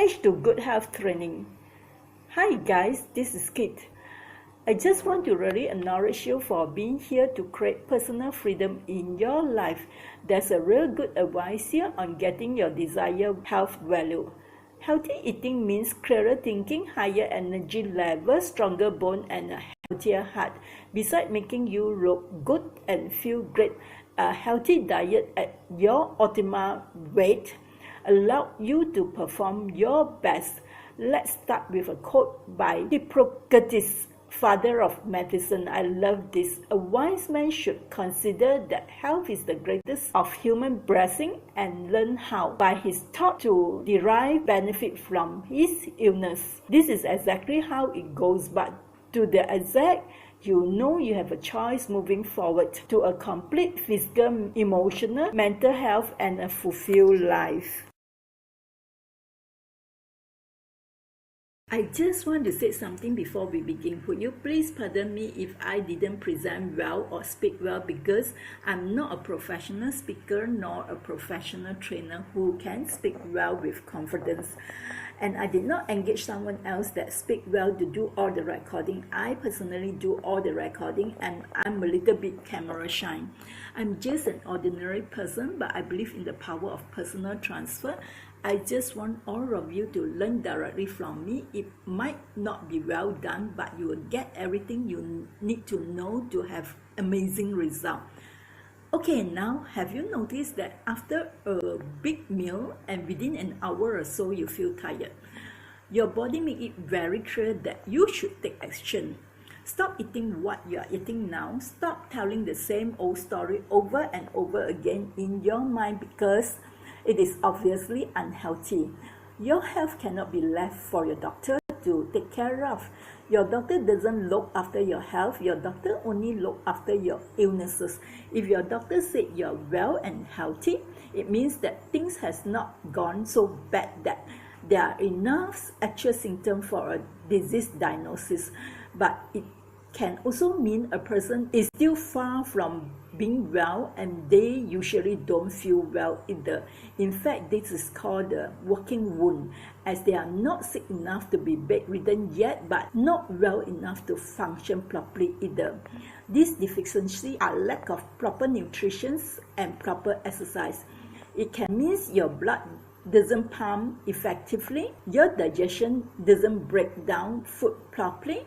H to Good Health Training. Hi guys, this is Kit. I just want to really acknowledge you for being here to create personal freedom in your life. There's a real good advice here on getting your desired health value. Healthy eating means clearer thinking, higher energy levels, stronger bone, and a healthier heart. Besides making you look good and feel great, a healthy diet at your optimal weight allow you to perform your best. Let's start with a quote by Hippocrates, father of medicine. I love this. A wise man should consider that health is the greatest of human blessing and learn how, by his thought, to derive benefit from his illness. This is exactly how it goes, but to the exact, you know you have a choice moving forward to a complete physical, emotional, mental health, and a fulfilled life. I just want to say something before we begin. Would you please pardon me if I didn't present well or speak well, because I'm not a professional speaker nor a professional trainer who can speak well with confidence. And I did not engage someone else that speak well to do all the recording. I personally do all the recording, and I'm a little bit camera shy. I'm just an ordinary person, but I believe in the power of personal transfer. I just want all of you to learn directly from me. It might not be well done, but you will get everything you need to know to have amazing result. Okay, now have you noticed that after a big meal and within an hour or so you feel tired? Your body makes it very clear that you should take action. Stop eating what you are eating now. Stop telling the same old story over and over again in your mind, because it is obviously unhealthy. Your health cannot be left for your doctor to take care of. Your doctor doesn't look after your health. Your doctor only look after your illnesses. If your doctor said you're well and healthy, it means that things has not gone so bad that there are enough actual symptoms for a disease diagnosis. But it can also mean a person is still far from being well, and they usually don't feel well either. In fact, this is called a walking wound, as they are not sick enough to be bedridden yet, but not well enough to function properly either. These deficiencies are lack of proper nutrition and proper exercise. It can mean your blood doesn't pump effectively, your digestion doesn't break down food properly,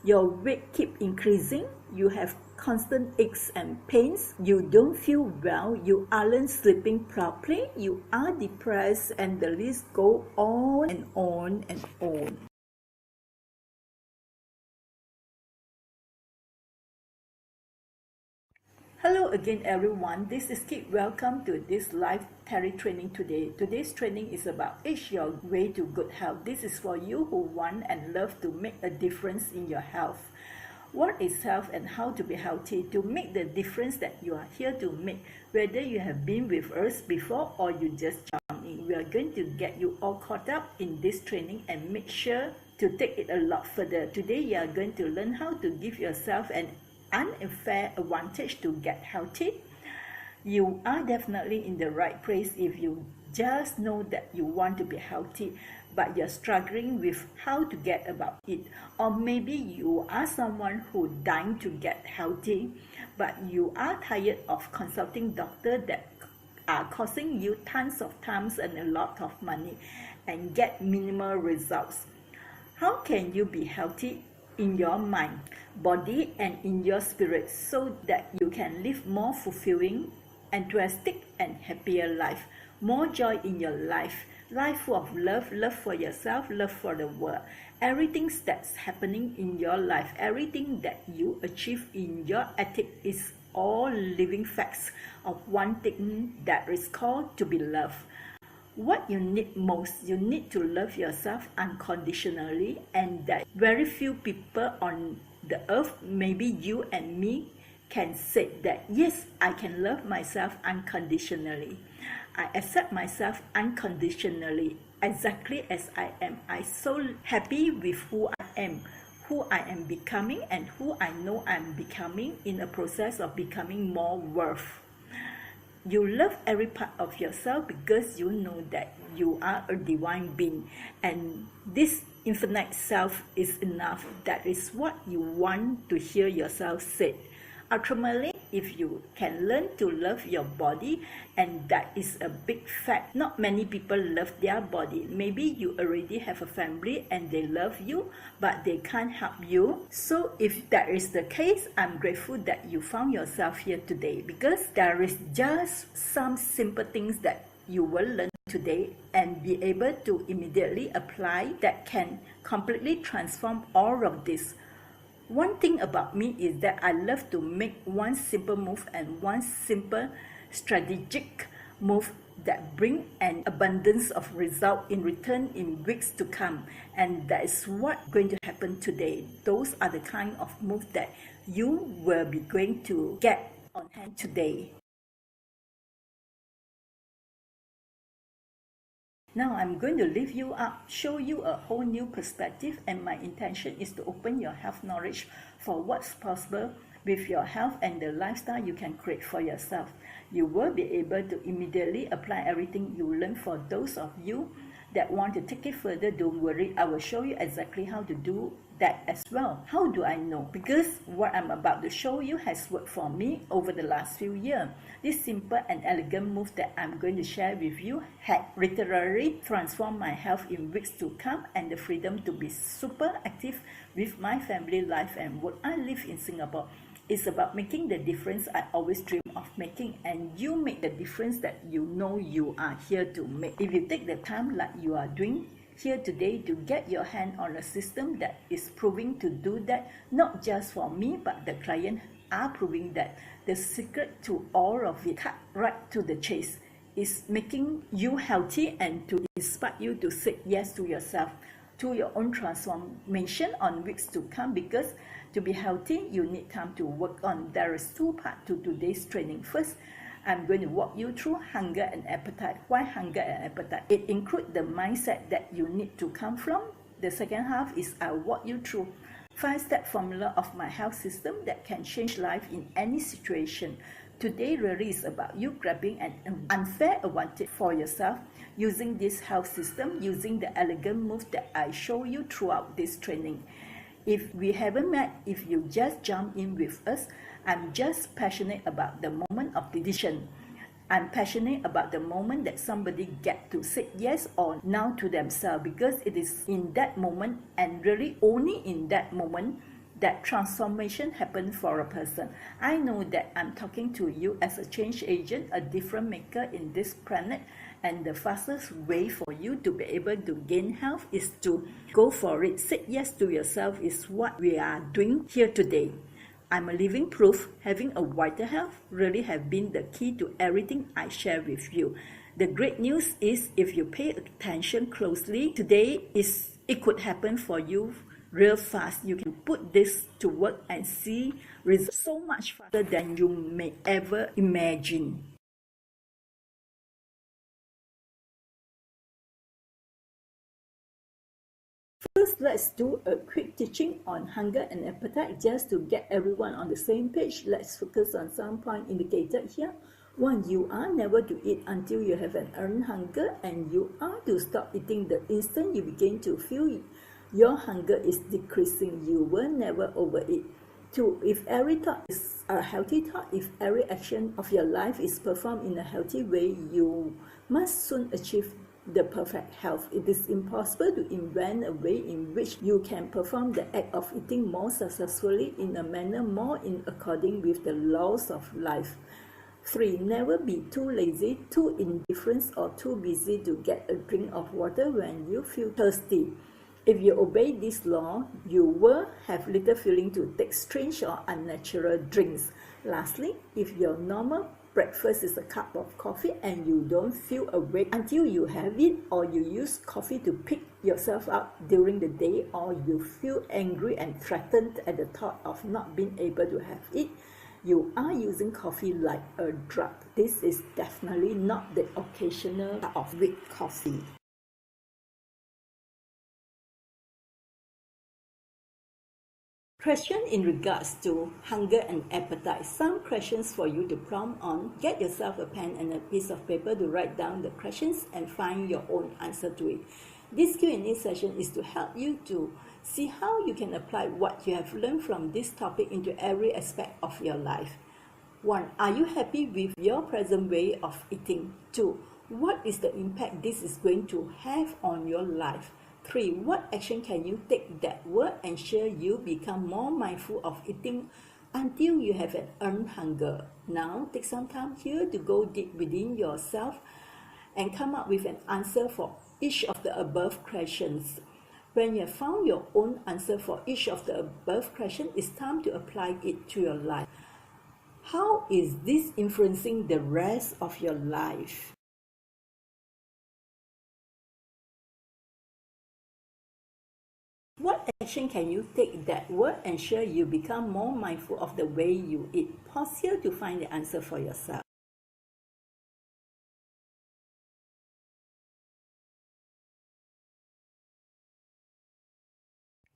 your weight keep increasing, you have constant aches and pains, you don't feel well, you aren't sleeping properly, you are depressed, and the list goes on and on and on. Hello again everyone, this is Kit. Welcome to this live tele training today. Today's training is about H your way to good health. This is for you who want and love to make a difference in your health. What is health and how to be healthy? To make the difference that you are here to make, whether you have been with us before or you just jumped in, we are going to get you all caught up in this training and make sure to take it a lot further. Today you are going to learn how to give yourself an unfair advantage to get healthy. You are definitely in the right place if you just know that you want to be healthy, but you're struggling with how to get about it. Or maybe you are someone who dying to get healthy, but you are tired of consulting doctors that are costing you tons of times and a lot of money and get minimal results. How can you be healthy in your mind, body, and in your spirit, so that you can live more fulfilling, enthusiastic, and happier life, more joy in your life full of love, love for yourself, love for the world. Everything that's happening in your life, everything that you achieve in your ethic is all living facts of one thing that is called to be loved. What you need most, you need to love yourself unconditionally, and that very few people on the earth, maybe you and me, can say that yes, I can love myself unconditionally. I accept myself unconditionally, exactly as I am. I'm so happy with who I am becoming, and who I know I'm becoming in a process of becoming more worth. You love every part of yourself because you know that you are a divine being, and this infinite self is enough. That is what you want to hear yourself say. Ultimately, if you can learn to love your body, and that is a big fact, not many people love their body. Maybe you already have a family and they love you, but they can't help you. So if that is the case, I'm grateful that you found yourself here today, because there is just some simple things that you will learn today and be able to immediately apply that can completely transform all of this. One thing about me is that I love to make one simple move and one simple strategic move that bring an abundance of result in return in weeks to come. And that is what going to happen today. Those are the kind of moves that you will be going to get on hand today. Now I'm going to lift you up, show you a whole new perspective, and my intention is to open your health knowledge for what's possible with your health and the lifestyle you can create for yourself. You will be able to immediately apply everything you learn. For those of you that want to take it further, don't worry, I will show you exactly how to do that as well. How do I know? Because what I'm about to show you has worked for me over the last few years. This simple and elegant move that I'm going to share with you had literally transformed my health in weeks to come, and the freedom to be super active with my family life and work. I live in Singapore. It's about making the difference I always dream of making, and you make the difference that you know you are here to make. If you take the time like you are doing here today to get your hand on a system that is proving to do that, not just for me, but the client are proving that. The secret to all of it, cut right to the chase, is making you healthy and to inspire you to say yes to yourself, to your own transformation on weeks to come. Because to be healthy, you need time to work on. There is two parts to today's training. First, I'm going to walk you through hunger and appetite. Why hunger and appetite? It includes the mindset that you need to come from. The second half is I'll walk you through 5-step formula of my health system that can change life in any situation. Today really is about you grabbing an unfair advantage for yourself using this health system, using the elegant moves that I show you throughout this training. If we haven't met, if you just jump in with us, I'm just passionate about the moment of decision. I'm passionate about the moment that somebody get to say yes or no to themselves, because it is in that moment, and really only in that moment, that transformation happens for a person. I know that I'm talking to you as a change agent, a difference maker in this planet, and the fastest way for you to be able to gain health is to go for it. Say yes to yourself is what we are doing here today. I'm a living proof having a wider health really have been the key to everything I share with you. The great news is, if you pay attention closely, today it could happen for you real fast. You can put this to work and see results so much faster than you may ever imagine. First, let's do a quick teaching on hunger and appetite just to get everyone on the same page. Let's focus on some point indicated here. 1. You are never to eat until you have an earned hunger, and you are to stop eating the instant you begin to feel your hunger is decreasing. You will never overeat. 2. If every thought is a healthy thought, if every action of your life is performed in a healthy way, you must soon achieve the perfect health. It is impossible to invent a way in which you can perform the act of eating more successfully in a manner more in accordance with the laws of life. 3. Never be too lazy, too indifferent, or too busy to get a drink of water when you feel thirsty. If you obey this law, you will have little feeling to take strange or unnatural drinks. Lastly, if your normal breakfast is a cup of coffee and you don't feel awake until you have it, or you use coffee to pick yourself up during the day, or you feel angry and threatened at the thought of not being able to have it, you are using coffee like a drug. This is definitely not the occasional cup of weak coffee. Question in regards to hunger and appetite. Some questions for you to prompt on. Get yourself a pen and a piece of paper to write down the questions and find your own answer to it. This Q&A session is to help you to see how you can apply what you have learned from this topic into every aspect of your life. 1. Are you happy with your present way of eating? 2. What is the impact this is going to have on your life? 3. What action can you take that will ensure you become more mindful of eating until you have an earned hunger? Now, take some time here to go deep within yourself and come up with an answer for each of the above questions. When you have found your own answer for each of the above questions, it's time to apply it to your life. How is this influencing the rest of your life? What action can you take that will ensure you become more mindful of the way you eat? Pause here to find the answer for yourself.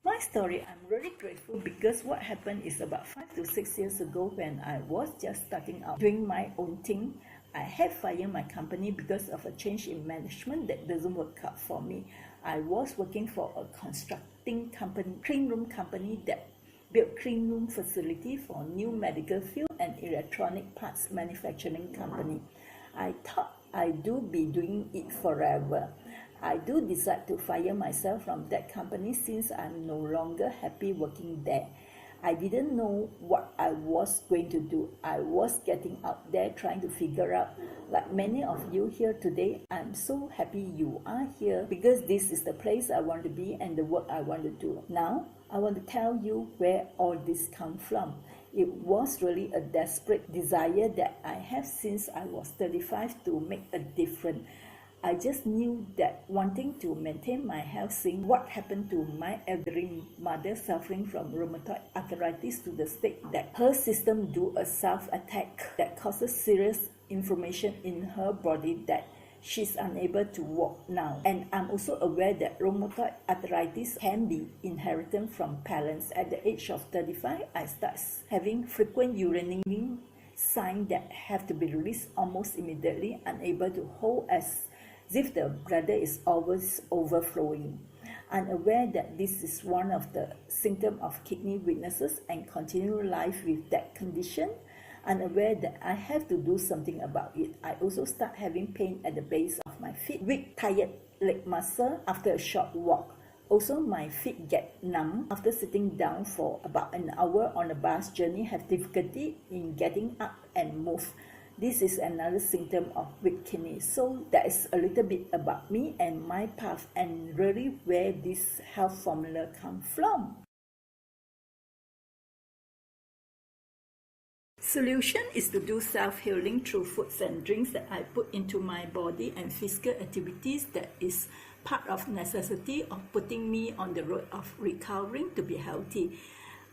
My story, I'm really grateful because what happened is about 5 to 6 years ago when I was just starting out doing my own thing. I had fired my company because of a change in management that doesn't work out for me. I was working for a constructing company, clean room company that built clean room facility for new medical field and electronic parts manufacturing company. I thought I do be doing it forever. I do decide to fire myself from that company since I'm no longer happy working there. I didn't know what I was going to do. I was getting out there trying to figure out. Like many of you here today, I'm so happy you are here because this is the place I want to be and the work I want to do. Now, I want to tell you where all this comes from. It was really a desperate desire that I have since I was 35 to make a difference. I just knew that wanting to maintain my health, seeing what happened to my elderly mother suffering from rheumatoid arthritis to the state that her system do a self-attack that causes serious inflammation in her body that she's unable to walk now. And I'm also aware that rheumatoid arthritis can be inherited from parents. At the age of 35, I start having frequent urinating signs that have to be released almost immediately, unable to hold as if the bladder is always overflowing. Unaware that this is one of the symptoms of kidney weaknesses and continue life with that condition, unaware that I have to do something about it. I also start having pain at the base of my feet, weak, tired leg muscle after a short walk. Also, my feet get numb after sitting down for about an hour on a bus journey, have difficulty in getting up and move. This is another symptom of weak kidney. So that is a little bit about me and my path and really where this health formula comes from. Solution is to do self-healing through foods and drinks that I put into my body and physical activities that is part of necessity of putting me on the road of recovering to be healthy.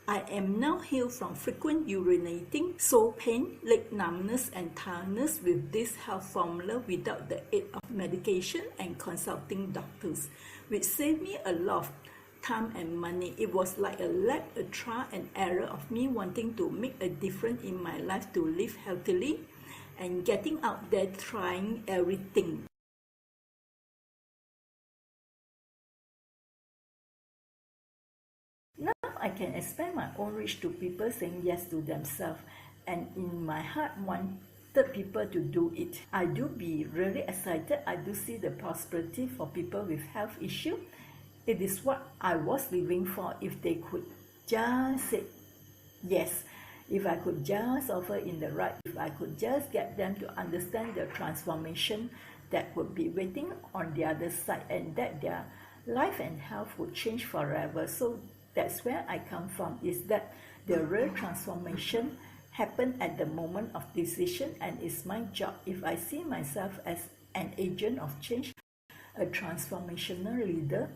I am now healed from frequent urinating, sore pain, leg numbness and tiredness with this health formula without the aid of medication and consulting doctors, which saved me a lot of time and money. It was like a trial and error of me wanting to make a difference in my life to live healthily and getting out there trying everything. Now I can expand my own reach to people saying yes to themselves, and in my heart wanted people to do it. I do be really excited. I do see the prosperity for people with health issue. It is what I was living for. If they could just say yes, if I could just offer in the right, if I could just get them to understand the transformation that would be waiting on the other side and that their life and health would change forever. So that's where I come from, is that the real transformation happened at the moment of decision, and it's my job, if I see myself as an agent of change, a transformational leader,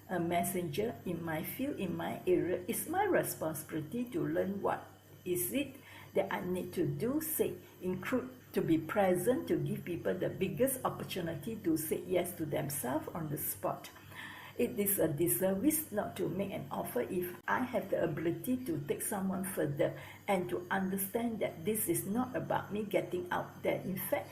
a messenger in my field, in my area, it's my responsibility to learn what is it that I need to do, say, include to be present, to give people the biggest opportunity to say yes to themselves on the spot. It is a disservice not to make an offer if I have the ability to take someone further and to understand that this is not about me getting out there. In fact,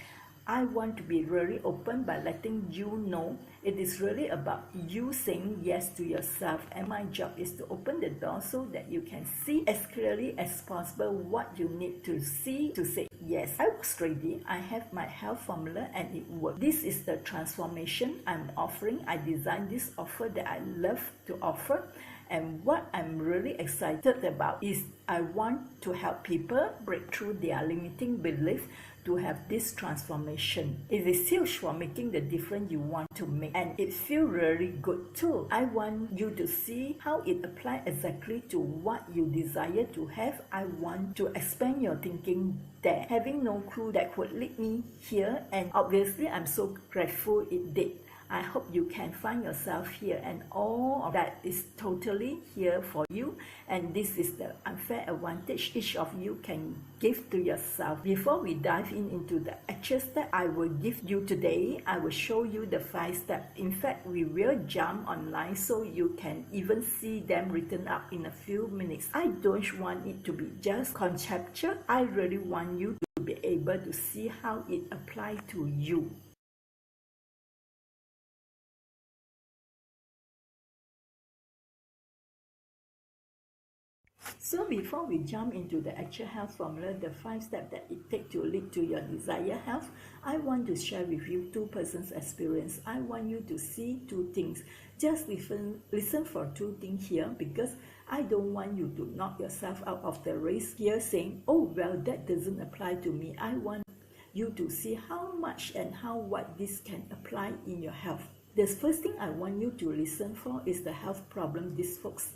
I want to be really open by letting you know it is really about you saying yes to yourself, and my job is to open the door so that you can see as clearly as possible what you need to see to say yes. I was ready. I have my health formula and it worked. This is the transformation I'm offering. I designed this offer that I love to offer. And what I'm really excited about is I want to help people break through their limiting beliefs to have this transformation. It is huge for making the difference you want to make, and it feels really good too. I want you to see how it applies exactly to what you desire to have. I want to expand your thinking there. Having no clue that would lead me here, and obviously I'm so grateful it did. I hope you can find yourself here, and all of that is totally here for you, and this is the unfair advantage each of you can give to yourself. Before we dive into the actual step I will give you today, I will show you the 5 steps. In fact, we will jump online so you can even see them written up in a few minutes. I don't want it to be just conceptual. I really want you to be able to see how it applies to you. So before we jump into the actual health formula, the 5 steps that it takes to lead to your desired health, I want to share with you 2 persons' experience. I want you to see 2 things. Just listen for 2 things here, because I don't want you to knock yourself out of the race here saying, oh well, that doesn't apply to me. I want you to see how much and how what this can apply in your health. The first thing I want you to listen for is the health problem these folks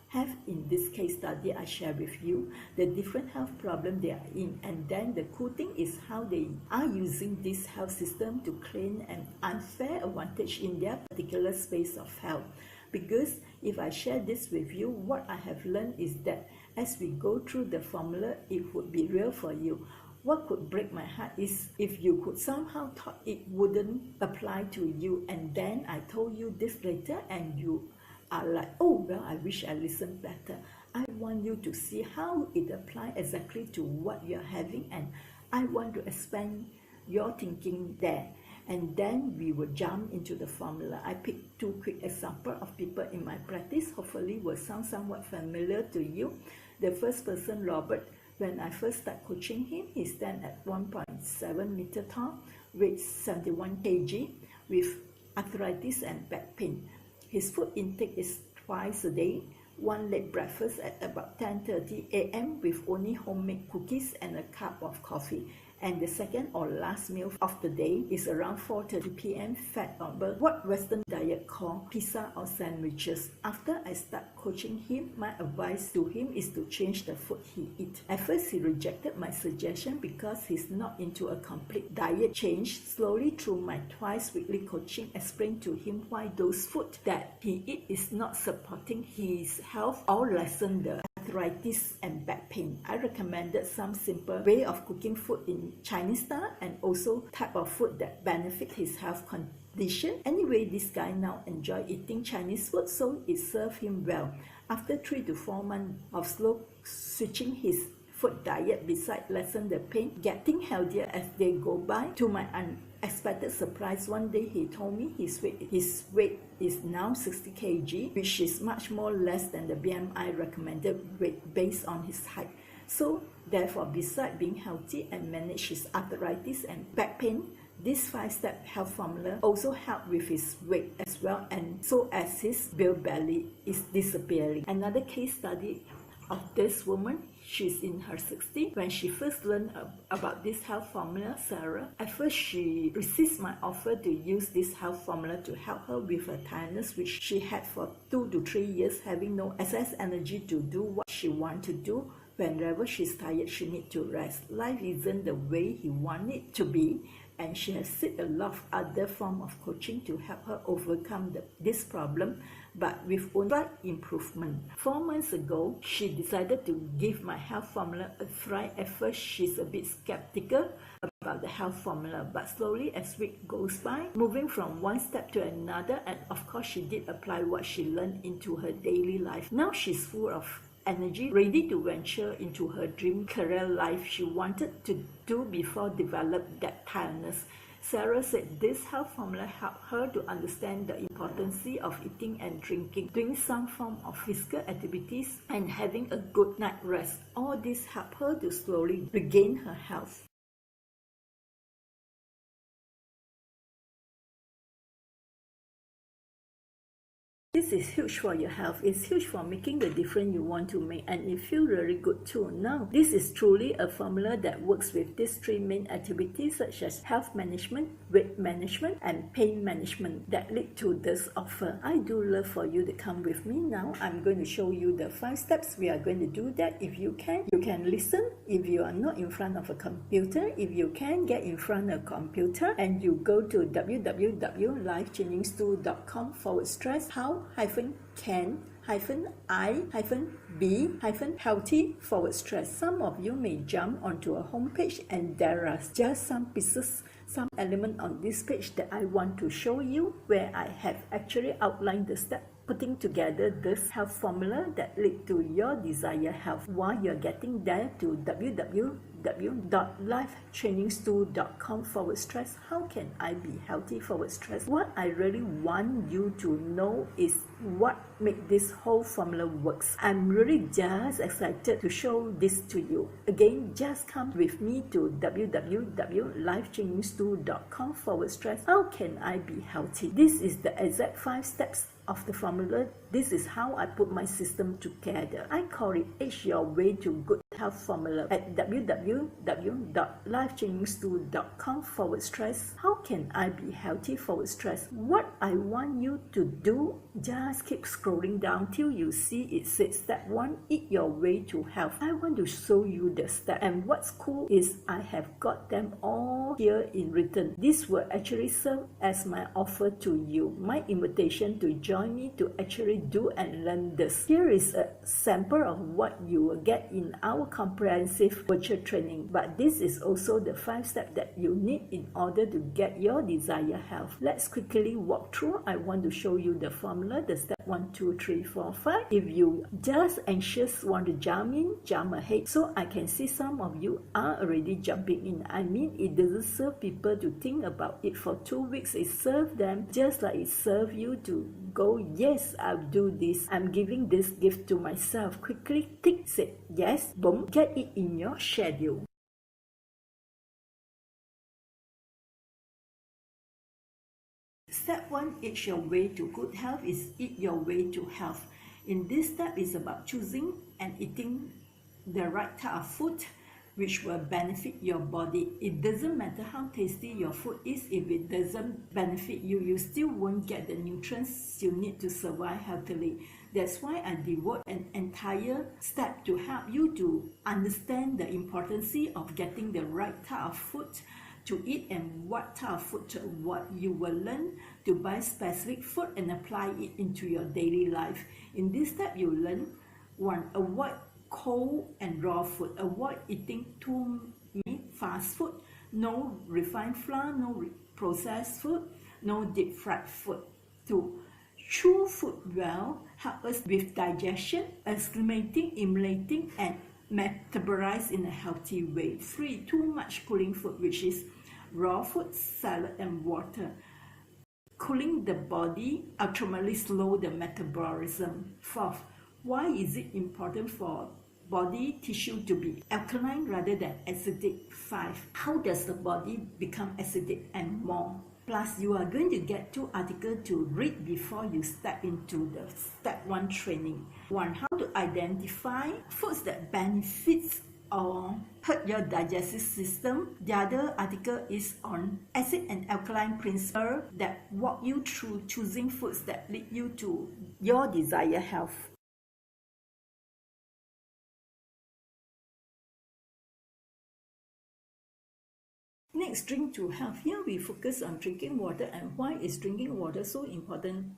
have in this case study I share with you, the different health problem they are in, and then the cool thing is how they are using this health system to claim an unfair advantage in their particular space of health. Because if I share this with you, what I have learned is that as we go through the formula, it would be real for you. What could break my heart is if you could somehow thought it wouldn't apply to you, and then I told you this later and you are like, oh well, I wish I listened better. I want you to see how it applies exactly to what you're having, and I want to expand your thinking there. And then we will jump into the formula. I picked 2 quick examples of people in my practice, hopefully will sound somewhat familiar to you. The first person, Robert, when I first started coaching him, he stands at 1.7 meter tall, weighs 71 kg, with arthritis and back pain. His food intake is twice a day, 1 late breakfast at about 10:30 a.m. with only homemade cookies and a cup of coffee. And the second or last meal of the day is around 4:30 p.m. fed on what Western diet call pizza or sandwiches. After I start coaching him, my advice to him is to change the food he eats. At first, he rejected my suggestion because he's not into a complete diet change. Slowly through my twice weekly coaching, explained to him why those food that he eats is not supporting his health or lessen the arthritis and back pain. I recommended some simple way of cooking food in Chinese style and also type of food that benefit his health condition. Anyway, this guy now enjoy eating Chinese food, so it served him well. After 3 to 4 months of slow switching his food diet, besides lessen the pain, getting healthier as they go by, to my unexpected surprise, one day he told me his weight is now 60 kg, which is much more less than the BMI recommended weight based on his height. So therefore, besides being healthy and manage his arthritis and back pain, this 5-step health formula also helped with his weight as well, and so as his belly is disappearing. Another case study of this woman, she's in her 60s. When she first learned about this health formula, Sarah, at first she resisted my offer to use this health formula to help her with her tiredness, which she had for 2 to 3 years, having no excess energy to do what she wanted to do. Whenever she's tired, she needs to rest. Life isn't the way he wanted it to be, and she has sought a lot of other forms of coaching to help her overcome this problem, but with only slight improvement. 4 months ago, she decided to give my health formula a try. At first, she's a bit skeptical about about the health formula, but slowly as week goes by, moving from one step to another, and of course she did apply what she learned into her daily life. Now she's full of energy, ready to venture into her dream career life she wanted to do before develop that tiredness. Sarah said this health formula helped her to understand the importance of eating and drinking, doing some form of physical activities, and having a good night rest. All this helped her to slowly regain her health. This is huge for your health. It's huge for making the difference you want to make, and it feels really good too. Now, this is truly a formula that works with these three main activities such as health management, weight management, and pain management that lead to this offer. I do love for you to come with me now. I'm going to show you the 5 steps we are going to do that. If you can listen. If you are not in front of a computer, if you can get in front of a computer and you go to www.lifechangingstool.com/how-can-I-be-healthy/. Some of you may jump onto a homepage and there are just some pieces, some element on this page that I want to show you, where I have actually outlined the step putting together this health formula that lead to your desired health. While you're getting there, to www.lifechangingstool.com/how-can-I-be-healthy/. What I really want you to know is what make this whole formula works. I'm really just excited to show this to you. Again, just come with me to www.lifechangingstool.com/how-can-I-be-healthy. This is the exact 5 steps of the formula. This is how I put my system together. I call it Age Your Way to Good Health Formula at www.lifechangingstool.com/how-can-I-be-healthy/. What I want you to do, just keep scrolling down till you see it says step 1, eat your way to health. I want to show you the step, and what's cool is I have got them all here in written. This will actually serve as my offer to you, my invitation to join me to actually do and learn this. Here is a sample of what you will get in our comprehensive virtual training, but this is also the 5 steps that you need in order to get your desired health. Let's quickly walk through. I want to show you the formula, the step 1, 2, 3, 4, 5. If you just anxious want to jump in, jump ahead. So I can see some of you are already jumping in. I mean, it doesn't serve people to think about it for 2 weeks. It serves them just like it serves you to go, yes, I'll do this. I'm giving this gift to myself. Quickly tick, say yes, boom, get it in your schedule. Step 1, eat your way to good health, is eat your way to health. In this step, is about choosing and eating the right type of food which will benefit your body. It doesn't matter how tasty your food is, if it doesn't benefit you, you still won't get the nutrients you need to survive healthily. That's why I devote an entire step to help you to understand the importance of getting the right type of food to eat and what type of food to what. You will learn to buy specific food and apply it into your daily life. In this step, you learn 1, avoid cold and raw food. Avoid eating too many fast food, no refined flour, no processed food, no deep fried food. 2, chew food well, help us with digestion, acclimating, emulating, and metabolize in a healthy way. 3, too much cooling food, which is raw food, salad, and water. Cooling the body ultimately slow the metabolism. 4, why is it important for body tissue to be alkaline rather than acidic? 5, how does the body become acidic? And more. Plus, you are going to get 2 articles to read before you step into the step 1 training. 1, how to identify foods that benefits or hurt your digestive system. The other article is on acid and alkaline principle that walk you through choosing foods that lead you to your desired health. Next, drink to health. Here we focus on drinking water and why is drinking water so important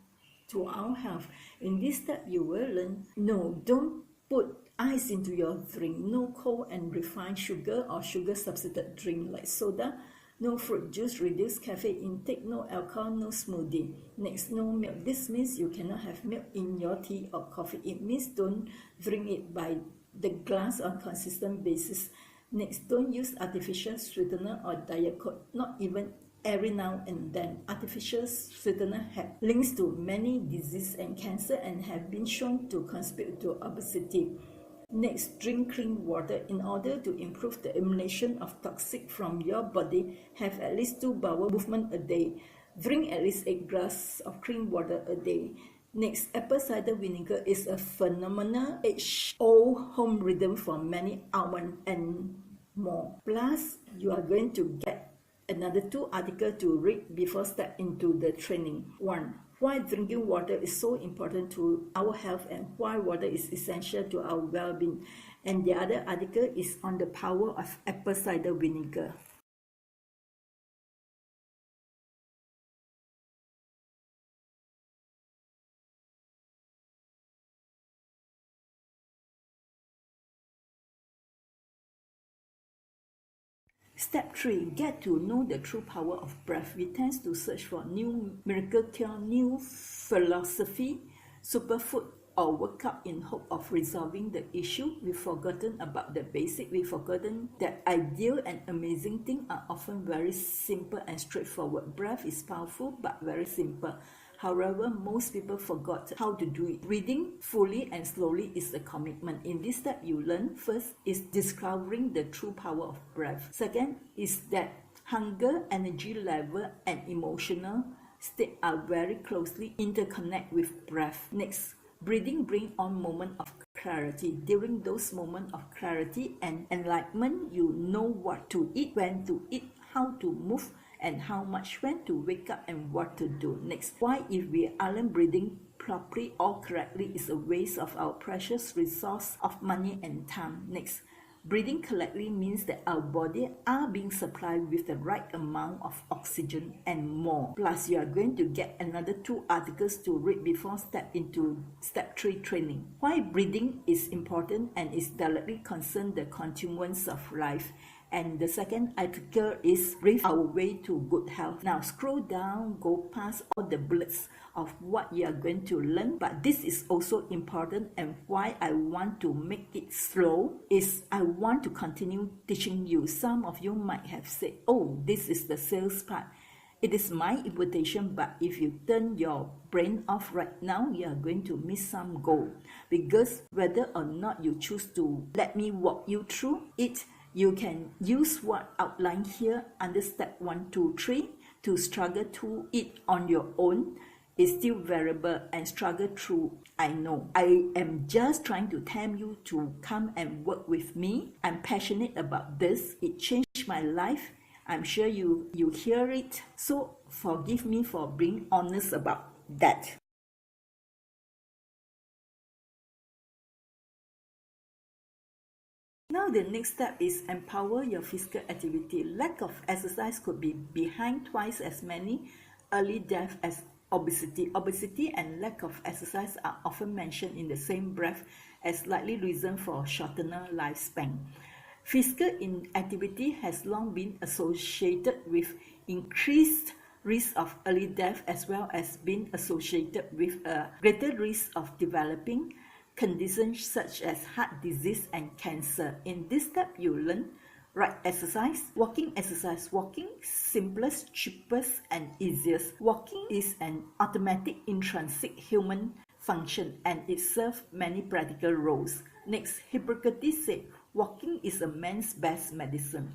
to our health. In this step, you will learn, no, don't Put ice into your drink. No cold and refined sugar or sugar substitute drink like soda. No fruit juice, reduce caffeine intake, no alcohol, no smoothie. Next, no milk. This means you cannot have milk in your tea or coffee. It means don't drink it by the glass on consistent basis. Next, don't use artificial sweetener or diet coke, not even every now and then. Artificial sweetener have links to many diseases and cancer and have been shown to contribute to obesity. Next, drink clean water. In order to improve the elimination of toxic from your body, have at least 2 bowel movements a day. Drink at least 8 glasses of clean water a day. Next, apple cider vinegar is a phenomenal age-old home rhythm for many almonds and more. Plus, you are going to get another 2 articles to read before step into the training. 1. Why drinking water is so important to our health and why water is essential to our well-being. And the other article is on the power of apple cider vinegar. Step 3. Get to know the true power of breath. We tend to search for new miracle cure, new philosophy, superfood, or workout in hope of resolving the issue. We've forgotten about the basic. We've forgotten that ideal and amazing things are often very simple and straightforward. Breath is powerful but very simple. However, most people forgot how to do it. Reading fully and slowly is a commitment. In this step, you learn first is discovering the true power of breath. Second is that hunger, energy level, and emotional state are very closely interconnected with breath. Next, breathing brings on moments of clarity. During those moments of clarity and enlightenment, you know what to eat, when to eat, how to move, and how much, when to wake up and what to do. Next, why if we aren't breathing properly or correctly is a waste of our precious resource of money and time. Next, breathing correctly means that our body are being supplied with the right amount of oxygen and more. Plus, you are going to get another 2 articles to read before step into step 3 training. Why breathing is important and is directly concerned the continuance of life. And the second article is Breathe Our Way to Good Health. Now scroll down, go past all the bullets of what you are going to learn, but this is also important, and why I want to make it slow is I want to continue teaching you. Some of you might have said, oh, this is the sales part. It is my invitation, but if you turn your brain off right now, you are going to miss some gold. Because whether or not you choose to let me walk you through it, you can use what outlined here under step 1, 2, 3 to struggle through it on your own. Is still variable and struggle through. I know. I am just trying to tempt you to come and work with me. I'm passionate about this. It changed my life. I'm sure you hear it. So forgive me for being honest about that. Now the next step is empower your physical activity. Lack of exercise could be behind twice as many early deaths as obesity. Obesity and lack of exercise are often mentioned in the same breath as likely reason for shorter lifespan. Physical inactivity has long been associated with increased risk of early death as well as being associated with a greater risk of developing conditions such as heart disease and cancer. In this step, you learn right exercise, walking exercise. Walking, simplest, cheapest, and easiest. Walking is an automatic intrinsic human function and it serves many practical roles. Next, Hippocrates said, walking is a man's best medicine.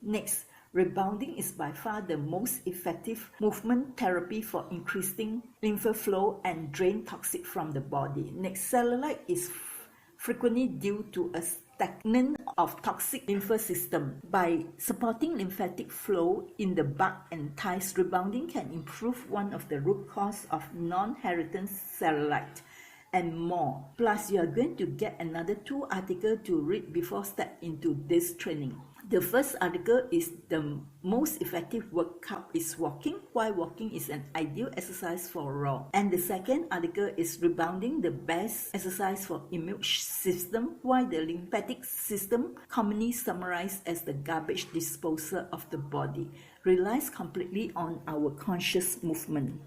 Next, rebounding is by far the most effective movement therapy for increasing lymph flow and drain toxic from the body. Next, cellulite is frequently due to a stagnant of toxic lymph system. By supporting lymphatic flow in the back and thighs, rebounding can improve one of the root cause of non-inheritance cellulite and more. Plus, you are going to get another 2 articles to read before step into this training. The first article is the most effective workout is walking, why walking is an ideal exercise for raw. And the second article is rebounding, the best exercise for immune system, why the lymphatic system, commonly summarized as the garbage disposal of the body, relies completely on our conscious movement.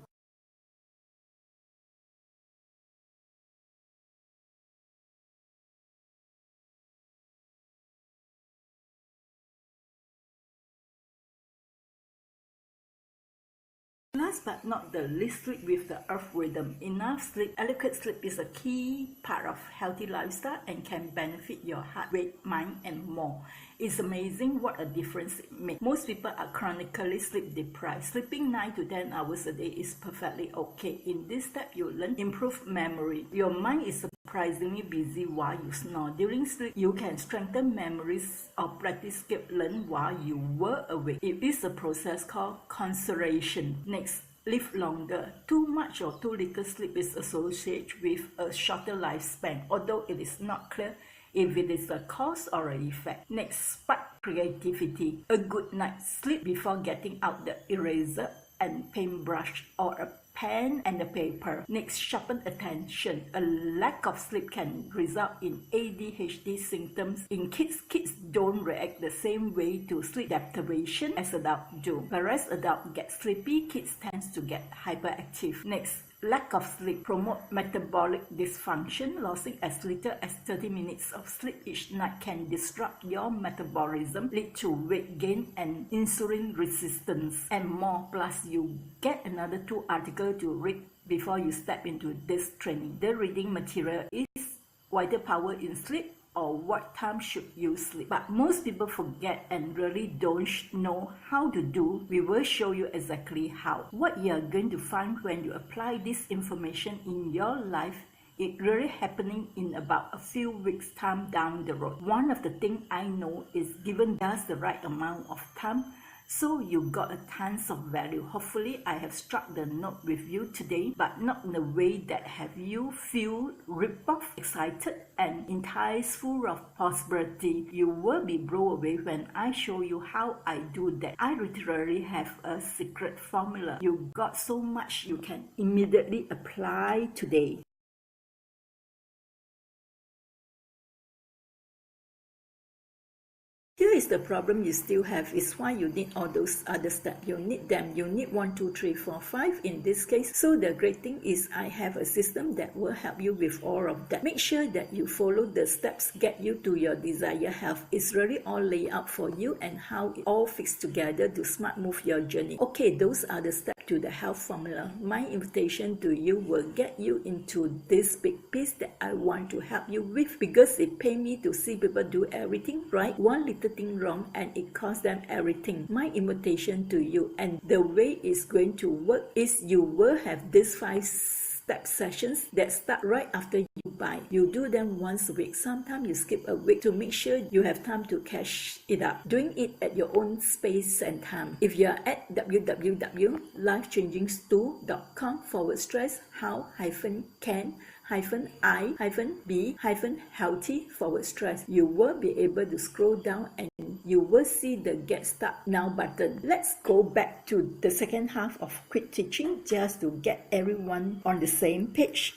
Last but not the least, sleep with the earth rhythm. Enough sleep, adequate sleep is a key part of healthy lifestyle and can benefit your heart rate, mind, and more. It's amazing what a difference it makes. Most people are chronically sleep deprived. Sleeping 9 to 10 hours a day is perfectly okay. In this step, you learn improved memory. Your mind is surprisingly busy while you snore. During sleep, you can strengthen memories or practice skills learned while you were awake. It is a process called concentration. Next, live longer. Too much or too little sleep is associated with a shorter lifespan, although it is not clear if it is a cause or an effect. Next, spark creativity. A good night's sleep before getting out the eraser and paintbrush or a pen and a paper. Next, sharpen attention. A lack of sleep can result in ADHD symptoms. In kids don't react the same way to sleep deprivation as adults do. Whereas adults get sleepy, kids tend to get hyperactive. Next, lack of sleep promote metabolic dysfunction. Losing as little as 30 minutes of sleep each night can disrupt your metabolism, lead to weight gain and insulin resistance, and more. Plus, you get another 2 articles to read before you step into this training. The reading material is Vital Power in Sleep or What Time Should You Sleep. But most people forget and really don't know how to do. We will show you exactly how. What you are going to find when you apply this information in your life, it really happening in about a few weeks time down the road. One of the things I know is given just the right amount of time, so you got a tons of value. Hopefully I have struck the note with you today, but not in a way that have you feel ripped off, excited and enticed, full of possibility. You will be blown away when I show you how I do that. I literally have a secret formula. You got so much you can immediately apply today. Here is the problem you still have, is why you need all those other steps. You need them. You need 1, 2, 3, 4, 5 in this case. So the great thing is I have a system that will help you with all of that. Make sure that you follow the steps, get you to your desired health. It's really all laid out for you and how it all fits together to smart move your journey. Okay, those are the steps to the health formula. My invitation to you will get you into this big piece that I want to help you with, because it pays me to see people do everything right. One little thing wrong and it costs them everything. My invitation to you, and the way it's going to work, is you will have these 5 step sessions that start right after you buy. You do them once a week. Sometimes you skip a week to make sure you have time to catch it up. Doing it at your own space and time. If you are at www.lifechangingstool.com/how-can-I-be-healthy/, you will be able to scroll down and you will see the Get Start Now button. Let's go back to the second half of quick teaching just to get everyone on the same page.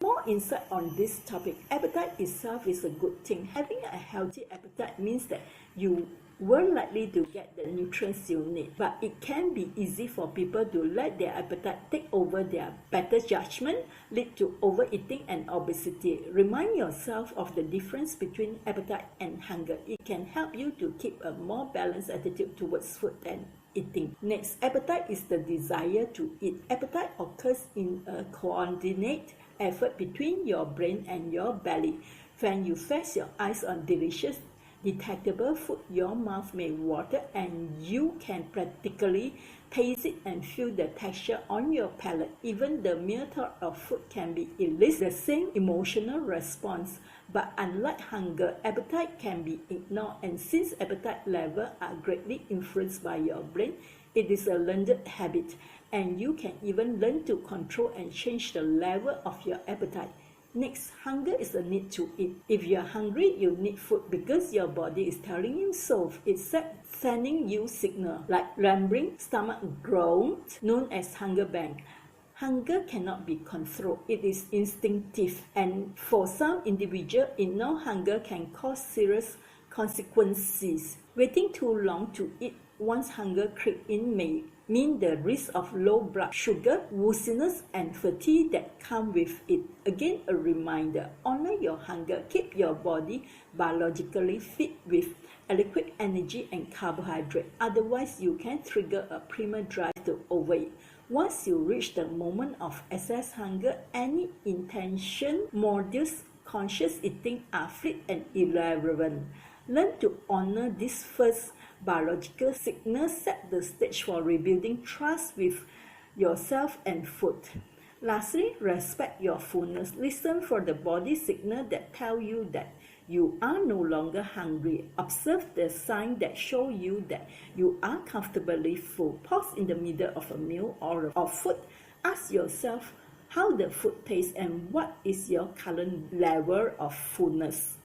More insight on this topic. Appetite itself is a good thing. Having a healthy appetite means that you were likely to get the nutrients you need, but it can be easy for people to let their appetite take over their better judgment, lead to overeating and obesity. Remind yourself of the difference between appetite and hunger. It can help you to keep a more balanced attitude towards food and eating. Next, appetite is the desire to eat. Appetite occurs in a coordinated effort between your brain and your belly. When you fix your eyes on delicious, detectable food, your mouth may water and you can practically taste it and feel the texture on your palate. Even the mere thought of food can be elicit the same emotional response. But unlike hunger, appetite can be ignored, and since appetite levels are greatly influenced by your brain, it is a learned habit, and you can even learn to control and change the level of your appetite. Next, hunger is a need to eat. If you are hungry, you need food because your body is telling you so. It's sending you signal like rambling, stomach growls, known as hunger bang. Hunger cannot be controlled. It is instinctive, and for some individuals, ignored hunger can cause serious consequences. Waiting too long to eat once hunger creeps in may mean the risk of low blood sugar, wooziness, and fatigue that come with it. Again, a reminder, honor your hunger. Keep your body biologically fit with adequate energy and carbohydrate. Otherwise, you can trigger a primal drive to overeat. Once you reach the moment of excess hunger, any intention, modest, conscious eating are fleet and irrelevant. Learn to honor this first biological signal, set the stage for rebuilding trust with yourself and food. Lastly, respect your fullness. Listen for the body signal that tell you that you are no longer hungry. Observe the sign that show you that you are comfortably full. Pause in the middle of a meal or of food. Ask yourself how the food tastes and what is your current level of fullness.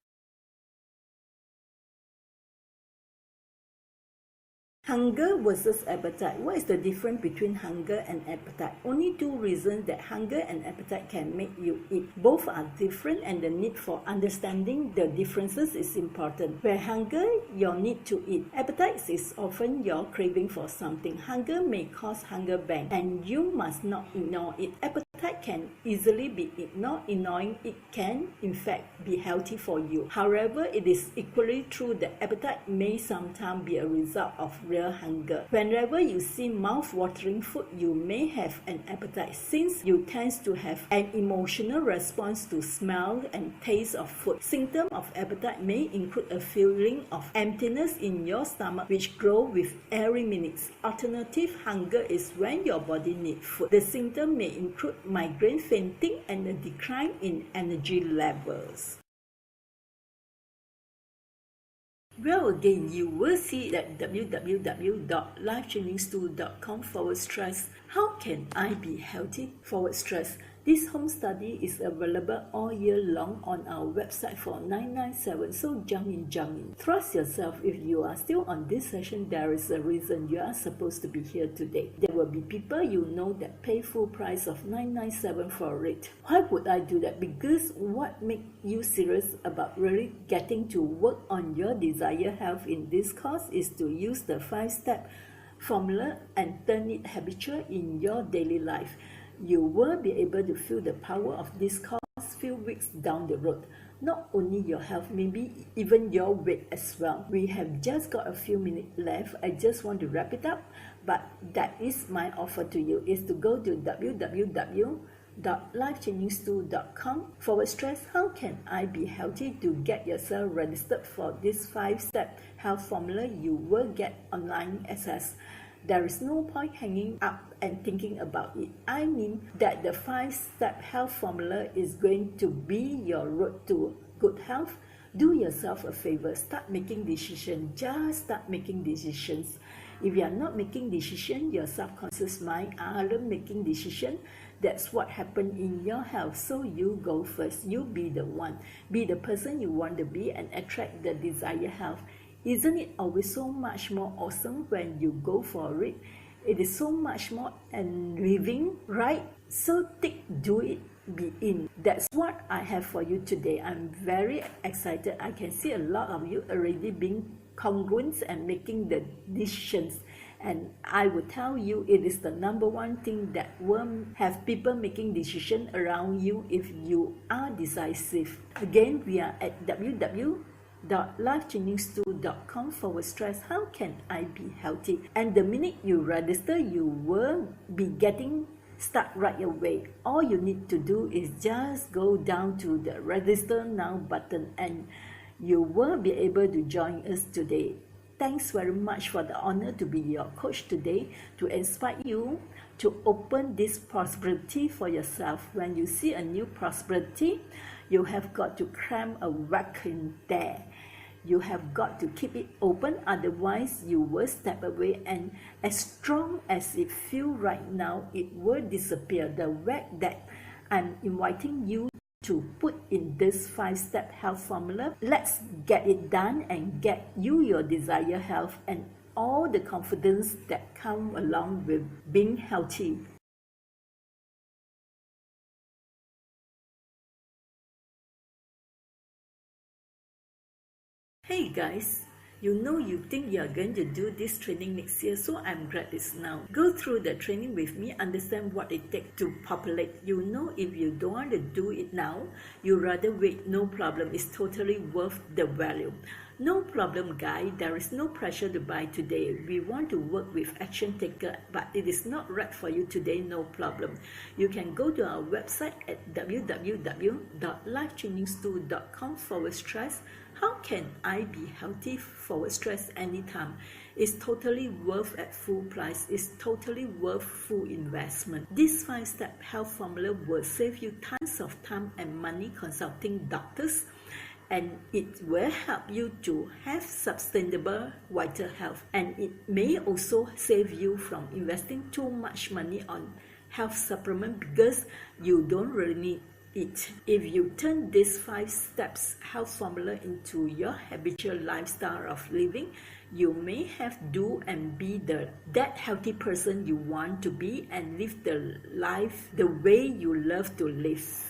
Hunger versus appetite. What is the difference between hunger and appetite? Only two reasons that hunger and appetite can make you eat. Both are different, and the need for understanding the differences is important. Where hunger, your need to eat. Appetite is often your craving for something. Hunger may cause hunger bang, and you must not ignore it. Appetite can easily be ignored. Ignoring it can, in fact, be healthy for you. However, it is equally true that appetite may sometimes be a result of real hunger. Whenever you see mouth-watering food, you may have an appetite, since you tend to have an emotional response to smell and taste of food. Symptoms of appetite may include a feeling of emptiness in your stomach, which grows with every minute. Alternative hunger is when your body needs food. The symptom may include migraine, fainting, and a decline in energy levels. Well, again, you will see that www.lifechangingstool.com/how can I be healthy / This home study is available all year long on our website for $997, so jump in. Trust yourself. If you are still on this session, there is a reason you are supposed to be here today. There will be people you know that pay full price of $997 for it. Why would I do that? Because what makes you serious about really getting to work on your desired health in this course is to use the 5-step formula and turn it habitual in your daily life. You will be able to feel the power of this course few weeks down the road. Not only your health, maybe even your weight as well. We have just got a few minutes left. I just want to wrap it up, but that is my offer to you, is to go to www.lifechangingstool.com/how can I be healthy to get yourself registered for this 5-step health formula. You will get online access. There is no point hanging up and thinking about it. I mean that the 5-step health formula is going to be your road to good health. Do yourself a favor. Start making decisions. Just start making decisions. If you are not making decisions, your subconscious mind aren't making decisions. That's what happened in your health. So you go first. You be the one. Be the person you want to be and attract the desired health. Isn't it always so much more awesome when you go for it? It is so much more enriching, right? So do it, be in. That's what I have for you today. I'm very excited. I can see a lot of you already being congruent and making the decisions. And I will tell you, it is the number one thing that will have people making decisions around you if you are decisive. Again, we are at www.lifechangingstool.com/how can I be healthy. And the minute you register, you will be getting start right away. All you need to do is just go down to the register now button and you will be able to join us today. Thanks very much for the honor to be your coach today, to inspire you to open this prosperity for yourself. When you see a new prosperity, you have got to cram a whack in there. You have got to keep it open, otherwise you will step away, and as strong as it feels right now, it will disappear. The whack that I'm inviting you to put in this 5-step health formula. Let's get it done and get you your desired health and all the confidence that come along with being healthy. Hey guys, you think you're going to do this training next year, so I'm glad it's now. Go through the training with me, understand what it takes to populate. If you don't want to do it now, you rather wait, no problem. It's totally worth the value. No problem, guy. There is no pressure to buy today. We want to work with action taker, but it is not right for you today, no problem. You can go to our website at www.lifechangingstool.com/. How can I be healthy / anytime? It's totally worth at full price. It's totally worth full investment. This 5-step health formula will save you tons of time and money consulting doctors, and it will help you to have sustainable vital health, and it may also save you from investing too much money on health supplement because you don't really need it. If you turn this 5 steps health formula into your habitual lifestyle of living, you may have do and be that healthy person you want to be and live the life the way you love to live.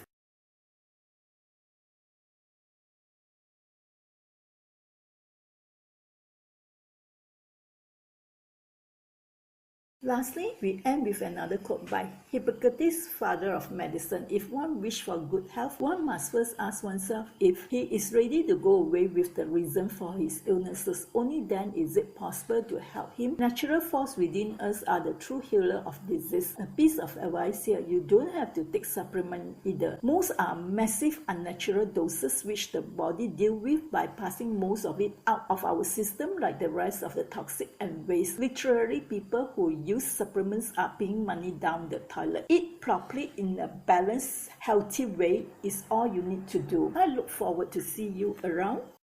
Lastly, we end with another quote by Hippocrates, father of medicine. If one wish for good health, one must first ask oneself if he is ready to go away with the reason for his illnesses. Only then is it possible to help him. Natural force within us are the true healer of disease. A piece of advice here, you don't have to take supplement either. Most are massive unnatural doses which the body deal with by passing most of it out of our system like the rest of the toxic and waste. Literally, people who use supplements are paying money down the toilet. Eat properly in a balanced, healthy way is all you need to do. I look forward to see you around.